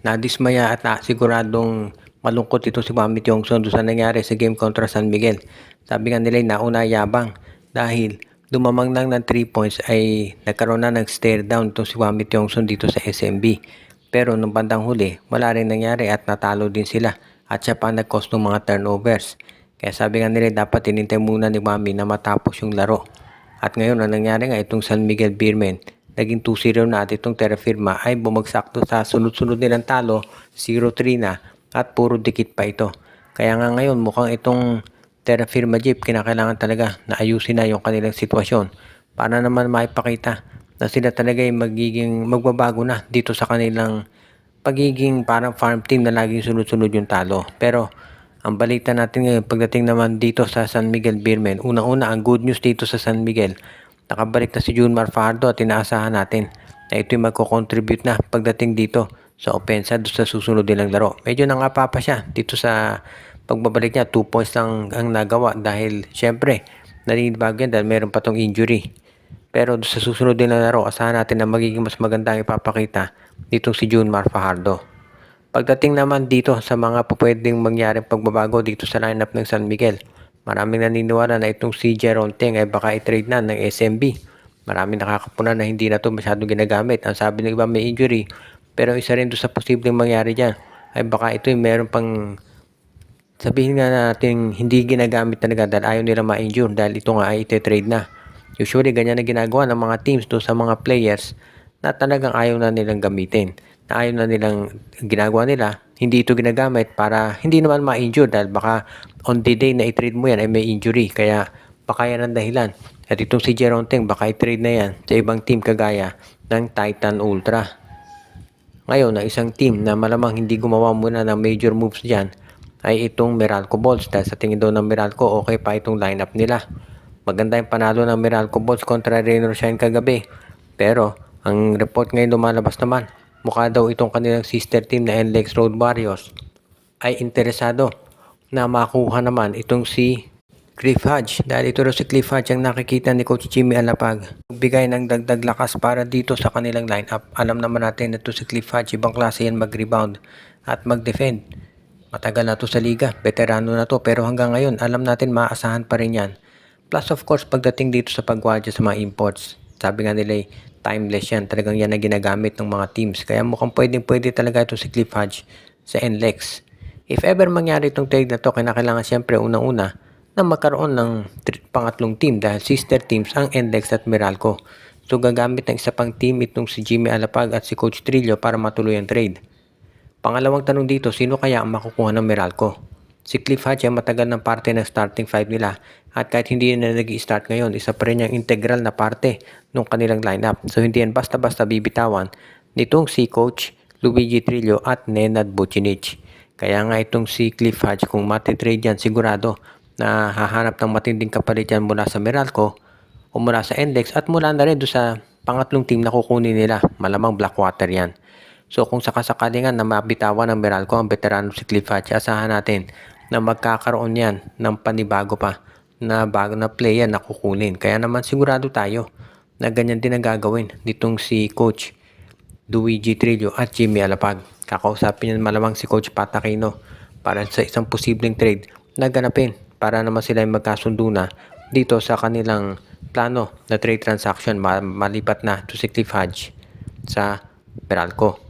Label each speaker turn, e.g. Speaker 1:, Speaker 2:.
Speaker 1: Nadismaya at siguradong malungkot ito si Mami Tiongson doon sa nangyari sa game kontra San Miguel. Sabi nga nila nauna yabang dahil dumamang lang ng 3 points ay nagkaroon na ng stare down itong si Mami Tiongson dito sa SMB. Pero nung bandang huli, wala rin nangyari at natalo din sila at siya pa nag-cause ng mga turnovers. Kaya sabi nga nila dapat inintay muna ni Mami na matapos yung laro. At ngayon ang nangyari nga itong San Miguel Beermen, naging 2-0 na at itong Terra Firma ay bumagsak to sa sunod-sunod nilang talo, 0-3 na at puro dikit pa ito. Kaya nga ngayon mukhang itong Terra Firma Jeep kinakailangan talaga na ayusin na yung kanilang sitwasyon para naman maipakita na sila talaga ay magbabago na dito sa kanilang pagiging parang farm team na laging sunod-sunod yung talo. Pero ang balita natin ngayon pagdating naman dito sa San Miguel Beermen, unang-una ang good news dito sa San Miguel, nakabalik na si Junmar Fajardo at inaasahan natin na ito'y magko-contribute na pagdating dito sa opensa sa susunod nilang laro. Medyo nangapapa siya dito sa pagbabalik niya, 2 points lang ang nagawa dahil syempre naninibago yan dahil meron pa tong injury. Pero sa susunod nilang laro, asahan natin na magiging mas maganda ang ipapakita dito si Junmar Fajardo. Pagdating naman dito sa mga pwedeng mangyaring pagbabago dito sa lineup ng San Miguel, maraming naniniwala na itong si Jeron Teng ay baka i-trade na ng SMB. Maraming nakakapunan na hindi na ito masyadong ginagamit. Ang sabi ng iba may injury, pero isa rin doon sa posibleng mangyari dyan ay baka ito yung meron pang sabihin nga natin hindi ginagamit talaga dahil ayaw nila ma-injure dahil ito nga ay iti-trade na. Usually ganyan na ginagawa ng mga teams doon sa mga players na talagang ayaw na nilang gamitin. Na ayaw na nilang ginagawa nila, hindi ito ginagamit para hindi naman ma-injure dahil baka on the day na i-trade mo yan ay may injury. Kaya baka yan ang dahilan. At itong si Jeron Teng baka i-trade na yan sa ibang team kagaya ng Titan Ultra. Ngayon, ang isang team na malamang hindi gumawa muna ng major moves dyan ay itong Meralco Balls dahil sa tingin daw ng Meralco okay pa itong lineup nila. Maganda yung panalo ng Meralco Balls kontra Raynor Shine kagabi. Pero ang report ngayon lumalabas naman, mukha daw itong kanilang sister team na NLEX Road Warriors ay interesado na makuha naman itong si Cliff Hodge. Dahil ito si Cliff Hodge ang nakikita ni Coach Jimmy Alapag. Bigay ng dagdag lakas para dito sa kanilang lineup. Alam naman natin na ito si Cliff Hodge, ibang klase yan mag-rebound at mag-defend. Matagal na to sa liga, veterano na to, pero hanggang ngayon alam natin maaasahan pa rin yan. Plus of course pagdating dito sa pagwadya sa mga imports, sabi nga nila timeless yan, talagang yan na ginagamit ng mga teams. Kaya mukhang pwede talaga ito si Cliff Hodge sa NLEX. If ever mangyari itong trade na to, kailangan siyempre unang-una na magkaroon ng pangatlong team dahil sister teams ang NLEX at Meralco. So gagamit ng isa pang team itong si Jimmy Alapag at si Coach Trillo para matuloy ang trade. Pangalawang tanong dito, sino kaya ang makukuha ng Meralco? Si Cliff Hodge ay matagal ng parte ng starting 5 nila at kahit hindi na nag-i-start ngayon, isa pa rin yung integral na parte ng kanilang lineup. So hindi yan basta-basta bibitawan nitong si Coach Luigi Trillo at Nenad Vucinic. Kaya nga itong si Cliff Hodge kung matitrade yan sigurado na hahanap ng matinding kapalit yan mula sa Meralco o mula sa NLEX at mula na rin doon sa pangatlong team na kukunin nila. Malamang Blackwater yan. So kung sakasakali nga na mabitawan ng Meralco ang veterano si Cliff Hodge, asahan natin na magkakaroon yan ng panibago pa na bago na player na kukunin. Kaya naman sigurado tayo na ganyan din ang gagawin nitong si Coach Luigi Trillo at Jimmy Alapag. Kakausapin niyan malamang si Coach Pat Aquino para sa isang posibleng trade na ganapin para naman sila ay magkasundo na dito sa kanilang plano na trade transaction malipat na to si Cliff Hodge sa Meralco.